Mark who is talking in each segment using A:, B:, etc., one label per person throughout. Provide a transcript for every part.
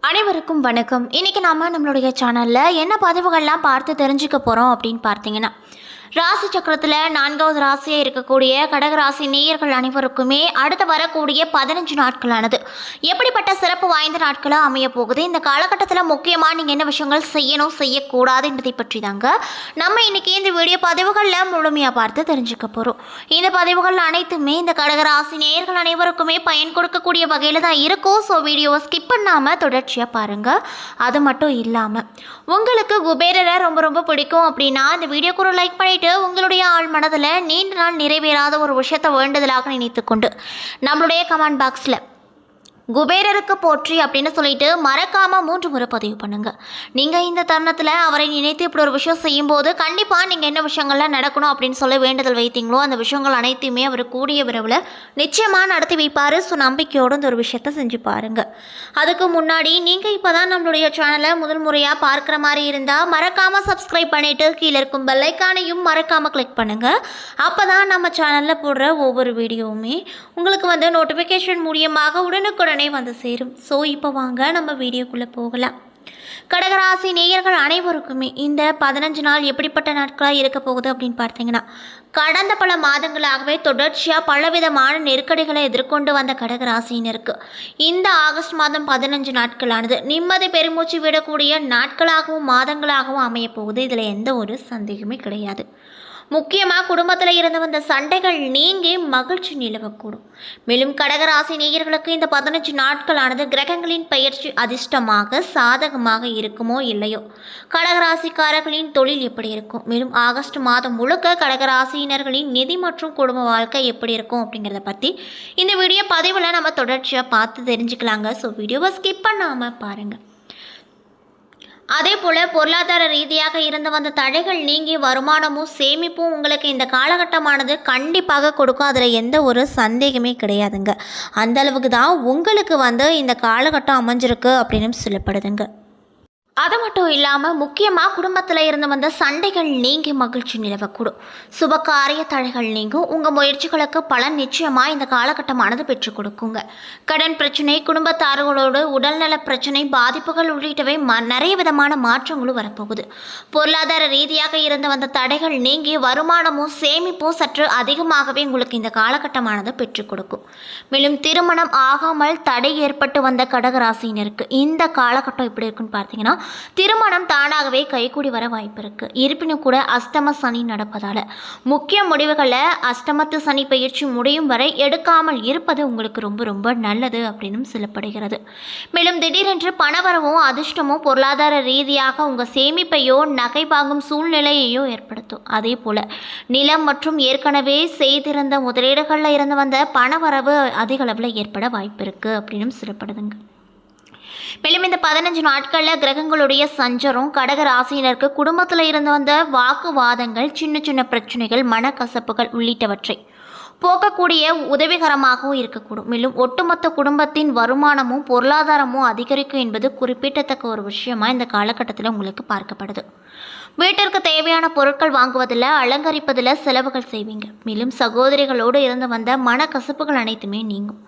A: அனைவருக்கும் வணக்கம். இன்றைக்கி நம்மளுடைய சேனலில் என்ன பதிவுகள்லாம் பார்த்து தெரிஞ்சுக்க போகிறோம் அப்படின்னு பார்த்தீங்கன்னா, ராசி சக்கரத்தில் 4வது ராசியாக இருக்கக்கூடிய கடகராசி நேயர்கள் அனைவருக்குமே அடுத்து வரக்கூடிய 15 நாட்களானது எப்படிப்பட்ட சிறப்பு வாய்ந்த நாட்களாக அமைய போகுது, இந்த காலகட்டத்தில் முக்கியமாக நீங்கள் என்ன விஷயங்கள் செய்யணும் செய்யக்கூடாது என்பதை பற்றி தாங்க நம்ம இன்றைக்கி இந்த வீடியோ பதிவுகளில் முழுமையாக பார்த்து தெரிஞ்சுக்க போகிறோம். இந்த பதிவுகள் அனைத்துமே இந்த கடகராசி நேயர்கள் அனைவருக்குமே பயன் கொடுக்கக்கூடிய வகையில் தான் இருக்கும். ஸோ வீடியோவை ஸ்கிப் பண்ணாமல் தொடர்ச்சியாக பாருங்கள். அது மட்டும் இல்லாமல் உங்களுக்கு குபேரரை ரொம்ப ரொம்ப பிடிக்கும் அப்படின்னா இந்த வீடியோக்கு ஒரு லைக் பண்ணிவிட்டு உங்களுடைய ஆள் மனதில் நீண்ட நாள் நிறைவேறாத ஒரு விஷயத்தை வேண்டுதலாக நினைத்துக்கொண்டு நம்மளுடைய கமெண்ட் பாக்ஸில் குபேரருக்கு போற்றி அப்படின்னு சொல்லிட்டு மறக்காமல் 3 முறை பதிவு பண்ணுங்கள். நீங்கள் இந்த தருணத்தில் அவரை நினைத்து இப்படி ஒரு விஷயம் செய்யும்போது கண்டிப்பாக நீங்கள் என்ன விஷயங்கள்லாம் நடக்கணும் அப்படின்னு சொல்லி வேண்டுதல் வைத்தீங்களோ அந்த விஷயங்கள் அனைத்தையுமே அவர் கூடிய விரைவில் நிச்சயமாக நடத்தி வைப்பார். ஸோ நம்பிக்கையோடு இந்த ஒரு விஷயத்தை செஞ்சு பாருங்கள். அதுக்கு முன்னாடி நீங்கள் இப்போ தான் நம்மளுடைய சேனலை முதல் முறையாக பார்க்குற மாதிரி இருந்தால் மறக்காமல் சப்ஸ்கிரைப் பண்ணிவிட்டு கீழே இருக்கும் பெல்லைக்கானையும் மறக்காமல் கிளிக் பண்ணுங்கள். அப்போ தான் நம்ம சேனலில் போடுற ஒவ்வொரு வீடியோவுமே உங்களுக்கு நோட்டிஃபிகேஷன் மூலியமாக உடனுக்குடனே வந்து சேரும். ஸோ இப்போ வாங்க நம்ம வீடியோக்குள்ளே போகலாம். கடகராசி நேயர்கள் அனைவருக்குமே இந்த 15 நாள் எப்படிப்பட்ட நாட்களாக இருக்க போகுது அப்படின்னு பார்த்தீங்கன்னா, கடந்த பல மாதங்களாகவே தொடர்ச்சியாக பலவிதமான நெருக்கடிகளை எதிர்கொண்டு வந்த கடகராசியினருக்கு இந்த ஆகஸ்ட் மாதம் 15 நாட்களானது நிம்மதி பெருமூச்சு விடக்கூடிய நாட்களாகவும் மாதங்களாகவும் அமையப்போகுது. இதில் எந்த ஒரு சந்தேகமே கிடையாது. முக்கியமாக குடும்பத்தில் இருந்து வந்த சண்டைகள் நீங்கி மகிழ்ச்சி நிலவக்கூடும். மேலும் கடகராசி நேயர்களுக்கு இந்த 15 நாட்களானது கிரகங்களின் பெயர்ச்சி அதிர்ஷ்டமாக சாதகமாக இருக்குமோ இல்லையோ, கடகராசிக்காரர்களின் தொழில் எப்படி இருக்கும், மேலும் ஆகஸ்ட் மாதம் முழுக்க கடகராசியினர்களின் நிதி மற்றும் குடும்ப வாழ்க்கை எப்படி இருக்கும் அப்படிங்கிறத பற்றி இந்த வீடியோ பதிவில் நம்ம தொடர்ச்சியாக பார்த்து தெரிஞ்சுக்கலாங்க. ஸோ வீடியோவை ஸ்கிப் பண்ணாமல் பாருங்கள். அதே போல் பொருளாதார ரீதியாக இருந்து வந்த தடைகள் நீங்கி வருமானமும் சேமிப்பும் உங்களுக்கு இந்த காலகட்டமானது கண்டிப்பாக கொடுக்கும். அதில் எந்த ஒரு சந்தேகமே கிடையாதுங்க. அந்தளவுக்கு தான் உங்களுக்கு இந்த காலகட்டம் அமைஞ்சிருக்கு அப்படின்னு சொல்லப்படுதுங்க. அது மட்டும் இல்லாமல் முக்கியமாக குடும்பத்தில் இருந்து வந்த சண்டைகள் நீங்கி மகிழ்ச்சி நிலவக்கூடும். சுபகாரிய தடைகள் நீங்கும். உங்கள் முயற்சிகளுக்கு பலன் நிச்சயமாக இந்த காலகட்டமானது பெற்றுக் கொடுக்குங்க. கடன் பிரச்சனை, குடும்பத்தார்களோடு உடல்நல பிரச்சனை, பாதிப்புகள் உள்ளிட்டவை நிறைய விதமான மாற்றங்களும் வரப்போகுது. பொருளாதார ரீதியாக இருந்து வந்த தடைகள் நீங்கி வருமானமும் சேமிப்பும் சற்று அதிகமாகவே உங்களுக்கு இந்த காலகட்டமானது பெற்றுக் கொடுக்கும். மேலும் திருமணம் ஆகாமல் தடை ஏற்பட்டு வந்த கடகராசியினருக்கு இந்த காலகட்டம் எப்படி இருக்குன்னு பார்த்தீங்கன்னா, திருமணம் தானாகவே கைகூடி வர வாய்ப்பு இருக்கு. இருப்பினும் கூட அஷ்டம சனி நடப்பதால முக்கிய முடிவுகளை அஷ்டமத்து சனி பயிற்சி முடியும் வரை எடுக்காமல் இருப்பது உங்களுக்கு ரொம்ப ரொம்ப நல்லது அப்படின்னு சொல்லப்படுகிறது. மேலும் திடீரென்று பணவரவும் அதிர்ஷ்டமும் பொருளாதார ரீதியாக உங்கள் சேமிப்பையோ நகை வாங்கும் சூழ்நிலையையோ ஏற்படுத்தும். அதே போல நிலம் மற்றும் ஏற்கனவே செய்திருந்த முதலீடுகளில் இருந்து வந்த பணவரவு அதிக அளவில் ஏற்பட வாய்ப்பு இருக்கு அப்படின்னு சொல்லப்படுதுங்க. மேலும் இந்த 15 நாட்களில் கிரகங்களுடைய சஞ்சரம் கடக ராசியினருக்கு குடும்பத்தில் இருந்து வந்த வாக்குவாதங்கள், சின்ன சின்ன பிரச்சனைகள், மனக்கசப்புகள் உள்ளிட்டவற்றை போக்கக்கூடிய உதவிகரமாகவும் இருக்கக்கூடும். மேலும் ஒட்டுமொத்த குடும்பத்தின் வருமானமும் பொருளாதாரமும் அதிகரிக்கும் என்பது குறிப்பிடத்தக்க ஒரு விஷயமா இந்த காலகட்டத்தில் உங்களுக்கு பார்க்கப்படுது. வீட்டிற்கு தேவையான பொருட்கள் வாங்குவதில், அலங்கரிப்பதில் செலவுகள் செய்வீங்க. மேலும் சகோதரிகளோடு இருந்து வந்த மனக்கசப்புகள் அனைத்துமே நீங்கும்.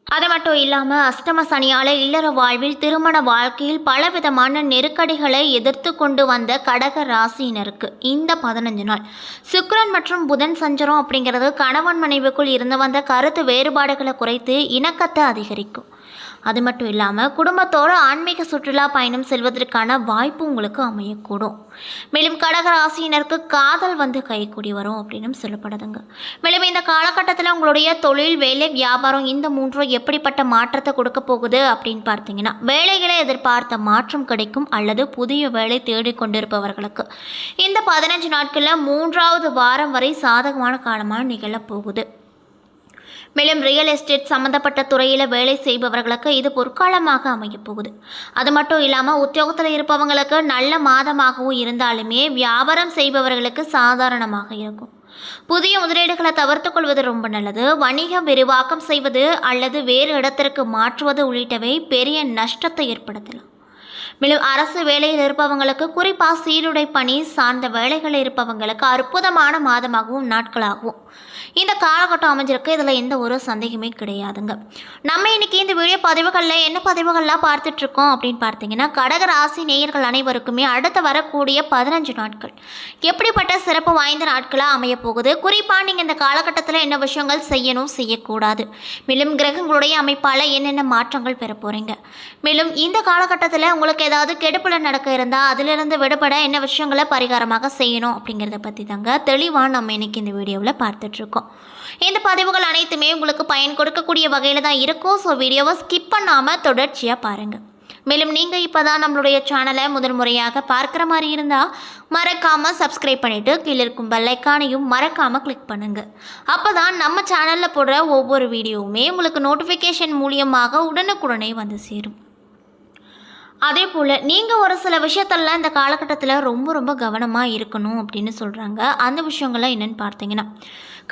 A: அது மட்டும் இல்லாமல் அஷ்டம சனியால் இல்லற வாழ்வில், திருமண வாழ்க்கையில் பலவிதமான நெருக்கடிகளை எதிர்த்து கொண்டு வந்த கடக ராசியினருக்கு இந்த 15 நாள் சுக்கிரன் மற்றும் புதன் சஞ்சரம் அப்படிங்கிறது கணவன் மனைவிக்குள் இருந்து வந்த கருத்து வேறுபாடுகளை குறைத்து இணக்கத்தை அதிகரிக்கும். அது மட்டும் இல்லாமல் குடும்பத்தோடு ஆன்மீக சுற்றுலா பயணம் செல்வதற்கான வாய்ப்பு உங்களுக்கு அமையக்கூடும். மேலும் கடகராசியினருக்கு காதல் கைகூடி வரும் அப்படின்னு சொல்லப்படுதுங்க. மேலும் இந்த காலகட்டத்தில் உங்களுடைய தொழில், வேலை, வியாபாரம் இந்த 3 எப்படிப்பட்ட மாற்றத்தை கொடுக்க போகுது அப்படின்னு பார்த்தீங்கன்னா, வேலைகளை எதிர்பார்த்த மாற்றம் கிடைக்கும். அல்லது புதிய வேலை தேடிக்கொண்டிருப்பவர்களுக்கு இந்த 15 நாட்களில் 3வது வாரம் வரை சாதகமான காலமாக நிகழப்போகுது. மேலும் ரியல் எஸ்டேட் சம்மந்தப்பட்ட துறையில் வேலை செய்பவர்களுக்கு இது பொற்காலமாக அமையப்போகுது. அது மட்டும் இல்லாமல் உத்தியோகத்தில் இருப்பவங்களுக்கு நல்ல மாதமாகவும் இருந்தாலுமே வியாபாரம் செய்பவர்களுக்கு சாதாரணமாக இருக்கும். புதிய முதலீடுகளை தவிர்த்து கொள்வது ரொம்ப நல்லது. வணிகம் விரிவாக்கம் செய்வது அல்லது வேறு இடத்திற்கு மாற்றுவது உள்ளிட்டவை பெரிய நஷ்டத்தை ஏற்படுத்தலாம். மேலும் அரசு வேலையில் இருப்பவங்களுக்கு, குறிப்பாக சீருடை பணி சார்ந்த வேலைகளில் இருப்பவங்களுக்கு அற்புதமான மாதமாகவும் நாட்களாகவும் இந்த காலகட்டம் அமைஞ்சிருக்கு. இதில் எந்த ஒரு சந்தேகமே கிடையாதுங்க. நம்ம இன்னைக்கு இந்த வீடியோ பதிவுகளில் என்ன பதிவுகள்லாம் பார்த்துட்ருக்கோம் அப்படின்னு பார்த்தீங்கன்னா, கடக ராசி நேயர்கள் அனைவருக்குமே அடுத்து வரக்கூடிய 15 நாட்கள் எப்படிப்பட்ட சிறப்பு வாய்ந்த நாட்களாக அமைய போகுது, குறிப்பாக நீங்கள் இந்த காலகட்டத்தில் என்ன விஷயங்கள் செய்யணும் செய்யக்கூடாது, மேலும் கிரகங்களுடைய அமைப்பால் என்னென்ன மாற்றங்கள் பெற போகிறீங்க, மேலும் இந்த காலகட்டத்தில் உங்களுக்கு ஏதாவது கெடுப்புல நடக்க இருந்தால் அதிலிருந்து விடுபட என்ன விஷயங்களை பரிகாரமாக செய்யணும் அப்படிங்கிறத பற்றி தாங்க தெளிவாக நம்ம இன்னைக்கு இந்த வீடியோவில் பார்த்துட்ருக்கோம். இந்த பதிவுகள் அனைத்துமே உங்களுக்கு பயன் கொடுக்கக்கூடிய வகையில் தான் இருக்கும். ஸோ வீடியோவை ஸ்கிப் பண்ணாமல் தொடர்ச்சியாக பாருங்கள். மேலும் நீங்கள் இப்போ தான் நம்மளுடைய சேனலை முதல் முறையாக பார்க்குற மாதிரி இருந்தால் மறக்காமல் சப்ஸ்கிரைப் பண்ணிவிட்டு கீழே இருக்கும் பெல் ஐக்கானையும் மறக்காமல் கிளிக் பண்ணுங்கள். அப்போ தான் நம்ம சேனலில் போடுற ஒவ்வொரு வீடியோவுமே உங்களுக்கு நோட்டிஃபிகேஷன் மூலியமாக உடனுக்குடனே வந்து சேரும். அதே போல் நீங்கள் ஒரு சில விஷயத்தெல்லாம் இந்த காலகட்டத்தில் ரொம்ப கவனமாக இருக்கணும் அப்படின்னு சொல்கிறாங்க. அந்த விஷயங்கள்லாம் என்னென்னு பார்த்தீங்கன்னா,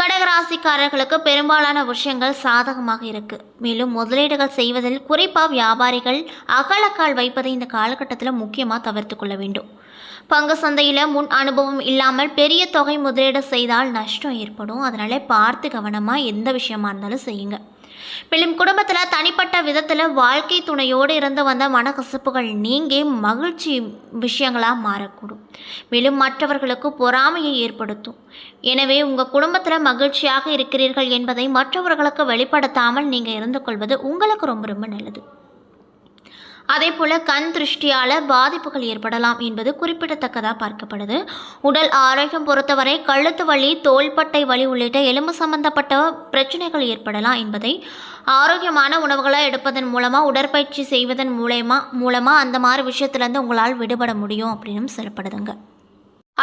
A: கடகராசிக்காரர்களுக்கு பெரும்பாலான விஷயங்கள் சாதகமாக இருக்குது. மேலும் முதலீடுகள் செய்வதில் குறிப்பாக வியாபாரிகள் அகலக்கால் வைப்பதை இந்த காலகட்டத்தில் முக்கியமாக தவிர்த்து கொள்ள வேண்டும். பங்கு சந்தையில் முன் அனுபவம் இல்லாமல் பெரிய தொகை முதலீடு செய்தால் நஷ்டம் ஏற்படும். அதனால் பார்த்து கவனமாக எந்த விஷயமா இருந்தாலும் செய்யுங்க. மேலும் குடும்பத்தில் தனிப்பட்ட விதத்தில் வாழ்க்கை துணையோடு இருந்து வந்த மனக்கசப்புகள் நீங்கி மகிழ்ச்சி விஷயங்களாக மாறக்கூடும். மேலும் மற்றவர்களுக்கு பொறாமையை ஏற்படுத்தும். எனவே உங்கள் குடும்பத்தில் மகிழ்ச்சியாக இருக்கிறீர்கள் என்பதை மற்றவர்களுக்கு வெளிப்படுத்தாமல் நீங்கள் இருந்து கொள்வது உங்களுக்கு ரொம்ப நல்லது. அதே போல் கண் திருஷ்டியால் பாதிப்புகள் ஏற்படலாம் என்பது குறிப்பிடத்தக்கதாக பார்க்கப்படுது. உடல் ஆரோக்கியம் பொறுத்தவரை கழுத்து வலி, தோள்பட்டை வலி உள்ளிட்ட எலும்பு சம்பந்தப்பட்ட பிரச்சனைகள் ஏற்படலாம் என்பதை ஆரோக்கியமான உணவுகளை எடுப்பதன் மூலமாக உடற்பயிற்சி செய்வதன் மூலமாக அந்த மாதிரி விஷயத்துலேருந்து உங்களால் விடுபட முடியும் அப்படின்னு சொல்லப்படுதுங்க.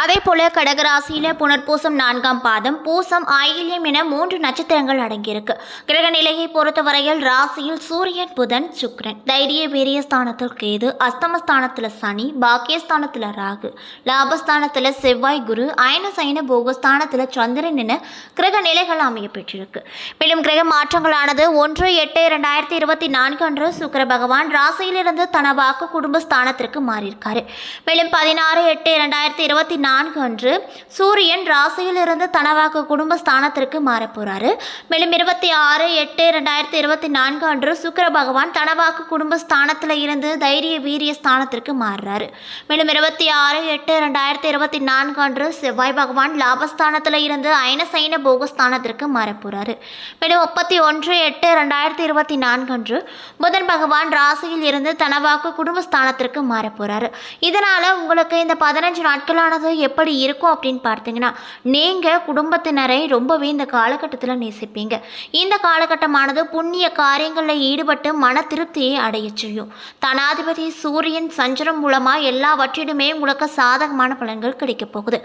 A: அதே போல் கடகராசியில் புனர்பூசம் 4ஆம் பாதம், பூசம், ஆயில்யம் என 3 நட்சத்திரங்கள் அடங்கியிருக்கு. கிரக நிலையை பொறுத்தவரையில் ராசியில் சூரியன், புதன், சுக்கிரன், தைரிய வீரிய ஸ்தானத்தில் கேது, அஸ்தமஸ்தானத்தில் சனி, பாக்கியஸ்தானத்தில் ராகு, லாபஸ்தானத்தில் செவ்வாய், குரு, அயன சயன போகஸ்தானத்தில் சந்திரன் என கிரக நிலைகள் அமைய பெற்றிருக்கு. மேலும் கிரக மாற்றங்களானது 1/8/2024 அன்று சுக்கிர பகவான் ராசியிலிருந்து தனவாக்கு குடும்பஸ்தானத்திற்கு மாறியிருக்காரு. மேலும் 16/8/2024 அன்று சூரியன் ராசியிலிருந்து தனவாக்கு குடும்பஸ்தானத்திற்கு மாறப்போறாரு. மேலும் 26/8/2024 அன்று சுக்கிர பகவான் தனவாக்கு குடும்பஸ்தானத்தில் இருந்து தைரிய வீரிய ஸ்தானத்திற்கு மாறுறாரு. மேலும் 26/8/2024 அன்று செவ்வாய் பகவான் லாபஸ்தானத்தில் இருந்து அயனசைன போகஸ்தானத்திற்கு மாறப்போறாரு. மேலும் 31/8/2024 அன்று புதன் பகவான் ராசியில் இருந்து தனவாக்கு குடும்பஸ்தானத்திற்கு மாறப்போறாரு. இதனால உங்களுக்கு இந்த 15 நாட்களானது எப்படி இருக்கும் அப்படின்னு பார்த்தீங்கன்னா, நீங்கள் குடும்பத்தினரை ரொம்பவே இந்த காலகட்டத்தில் நேசிப்பீங்க. இந்த காலகட்டமானது புண்ணிய காரியங்களில் ஈடுபட்டு மன திருப்தியை அடைய செய்யும். தனாதிபதி சூரியன் சஞ்சலம் மூலமாக எல்லாவற்றிலுமே உங்களுக்கு சாதகமான பலன்கள் கிடைக்க போகுது.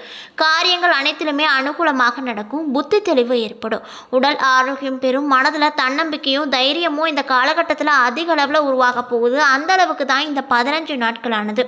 A: காரியங்கள் அனைத்திலுமே அனுகூலமாக நடக்கும். புத்தி தெளிவு ஏற்படும். உடல் ஆரோக்கியம் பெறும். மனதில் தன்னம்பிக்கையும் தைரியமும் இந்த காலகட்டத்தில் அதிக அளவில் உருவாக போகுது. அந்த அளவுக்கு தான் இந்த 15 நாட்களானது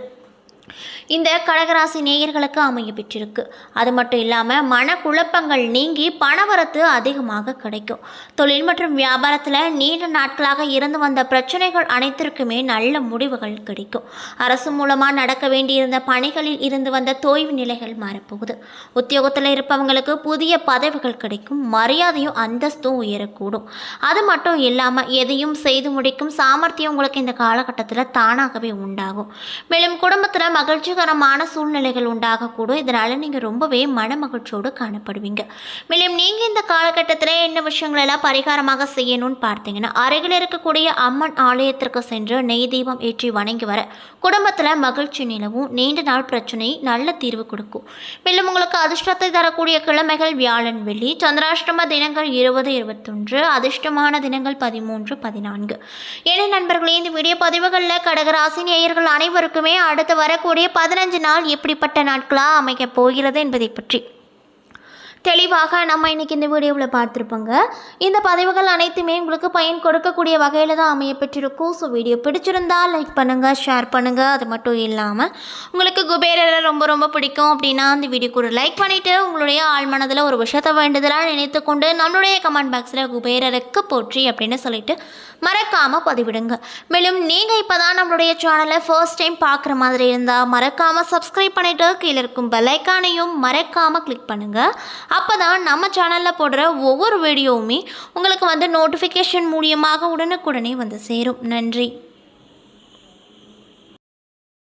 A: இந்த கடகராசி நேயர்களுக்கு அமைய பெற்றிருக்கு. அது மட்டும் இல்லாமல் மனக்குழப்பங்கள் நீங்கி பணவரத்து அதிகமாக கிடைக்கும். தொழில் மற்றும் வியாபாரத்தில் நீண்ட நாட்களாக இருந்து வந்த பிரச்சனைகள் அனைத்திற்குமே நல்ல முடிவுகள் கிடைக்கும். அரசு மூலமாக நடக்க வேண்டியிருந்த பணிகளில் இருந்து வந்த தோய்வு நிலைகள் மாறப்போகுது. உத்தியோகத்தில் இருப்பவங்களுக்கு புதிய பதவிகள் கிடைக்கும். மரியாதையும் அந்தஸ்தும் உயரக்கூடும். அது மட்டும் இல்லாமல் எதையும் செய்து முடிக்கும் சாமர்த்தியம் உங்களுக்கு இந்த காலகட்டத்தில் தானாகவே உண்டாகும். மேலும் குடும்பத்தில் மகிழ்ச்சிகரமான சூழ்நிலைகள் உண்டாகக்கூடும். இதனால் நீங்கள் ரொம்பவே மன மகிழ்ச்சியோடு காணப்படுவீங்க. மேலும் நீங்கள் இந்த காலகட்டத்தில் என்ன விஷயங்களெல்லாம் பரிகாரமாக செய்யணும்னு பார்த்தீங்கன்னா, அருகில் இருக்கக்கூடிய அம்மன் ஆலயத்திற்கு சென்று நெய் தீபம் ஏற்றி வணங்கி வர குடும்பத்தில் மகிழ்ச்சி நிலவும். நீண்ட நாள் பிரச்சனை நல்ல தீர்வு கொடுக்கும். மேலும் உங்களுக்கு அதிர்ஷ்டத்தை தரக்கூடிய கிழமைகள் வியாழன், வெள்ளி. சந்திராஷ்டம தினங்கள் 20, 21. அதிர்ஷ்டமான தினங்கள் 13, 14. ஏன்னா நண்பர்களே, இந்த வீடியோ பதிவுகளில் கடகராசி நேயர்கள் அனைவருக்குமே அடுத்து வரக்கூடிய 15 நாள் எப்படிப்பட்ட நாட்களாக அமைக்கப் போகிறது என்பதை பற்றி தெளிவாக நம்ம இன்றைக்கி இந்த வீடியோவில் பார்த்துருப்போங்க. இந்த பதிவுகள் அனைத்துமே உங்களுக்கு பயன் கொடுக்கக்கூடிய வகையில் தான் அமைய பெற்றிருக்கும். ஸோ வீடியோ பிடிச்சிருந்தால் லைக் பண்ணுங்கள், ஷேர் பண்ணுங்கள். அது மட்டும் இல்லாமல் உங்களுக்கு குபேரரை ரொம்ப பிடிக்கும் அப்படின்னா அந்த வீடியோக்கு ஒரு லைக் பண்ணிவிட்டு உங்களுடைய ஆழ்மனதில் ஒரு விஷயத்தை வேண்டுதலாக நினைத்து கொண்டு நம்மளுடைய கமெண்ட் பாக்ஸில் குபேரருக்கு போற்றி அப்படின்னு சொல்லிட்டு மறக்காமல் பதிவிடுங்க. மேலும் நீங்கள் இப்போ தான் நம்மளுடைய சேனலை ஃபர்ஸ்ட் டைம் பார்க்குற மாதிரி இருந்தால் மறக்காமல் சப்ஸ்கிரைப் பண்ணிவிட்டு கீழே இருக்கும் பெல் ஐக்கானையும் மறக்காமல் கிளிக் பண்ணுங்கள். அப்போ தான் நம்ம சேனலில் போடுற ஒவ்வொரு வீடியோவுமே உங்களுக்கு வந்து நோட்டிஃபிகேஷன் மூலியமாக உடனுக்குடனே வந்து சேரும். நன்றி.